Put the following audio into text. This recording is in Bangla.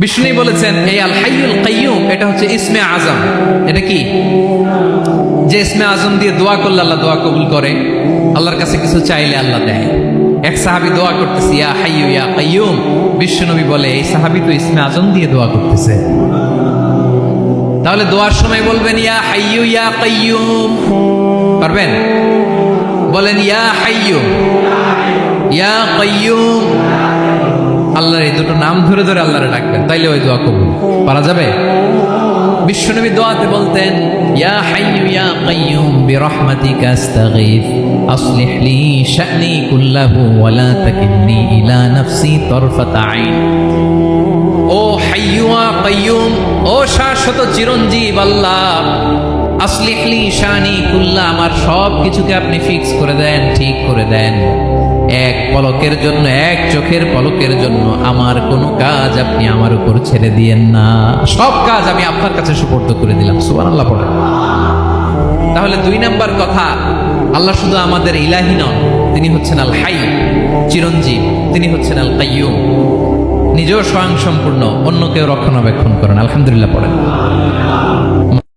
বিষ্ণু বলেছেন এই আল হাইয়ুল কাইয়ুম এটা হচ্ছে ইসমে আজম। এটা কি? যে ইসমে আজম দিয়ে দোয়া করলে আল্লাহ দোয়া কবুল করে, আল্লাহর কাছে কিছু চাইলে আল্লাহ দেয়। এক সাহাবী দোয়া করতেছে ইয়া হাইয়ু ইয়া কাইয়ুম, বিষ্ণু নবী বলে এই সাহাবী তো ইসমে আজম দিয়ে দোয়া করতেছে। তাহলে দোয়ার সময় বলবেন ইয়া হাইয়ু ইয়া কাইয়ুম, পারবেন? বলেন ইয়া হাইয়ু ইয়া কাইয়ুম। আল্লাহর এই দুটো নাম ধরে ধরে আল্লাহরে ডাকবেন, তাইলে ওই দোয়া কবুল। পারা যাবে? বিশ্বনবী দোয়াতে বলতেন ইয়া হাইয়ু ইয়া কাইয়ুম বিরহমাতিকা আস্তাগীথ আসলিহ লি শা'নি কুল্লাহু ওয়া লা তাকিলনি ইলা নাফসি তারফাতা আইন। ও হাইয়ু ওয়া কাইয়ুম, ও শাশ্বত চিরঞ্জীব আল্লাহ, আসলিহ লি শা'নি কুল্লাহ, আমার সব কিছুকে আপনি ফিক্স করে দেন, ঠিক করে দেন। এক পলকের জন্য, এক চোখের পলকের জন্য আমার কোনো কাজ আপনি আমার উপর ছেড়ে দিয়েন না, সব কাজ আমি আপনার কাছে সুপর্দ করে দিলাম। সুবহানাল্লাহ পড়ে। তাহলে দুই নাম্বার কথা, আল্লাহ শুধু আমাদের ইলাহি নন, তিনি হচ্ছেন আল হাই, চিরঞ্জীব, তিনি হচ্ছেন আল কাইয়ুম, নিজেও স্বয়ং সম্পূর্ণ, অন্যকেও রক্ষণাবেক্ষণ করেন। আলহামদুলিল্লাহ পড়েন।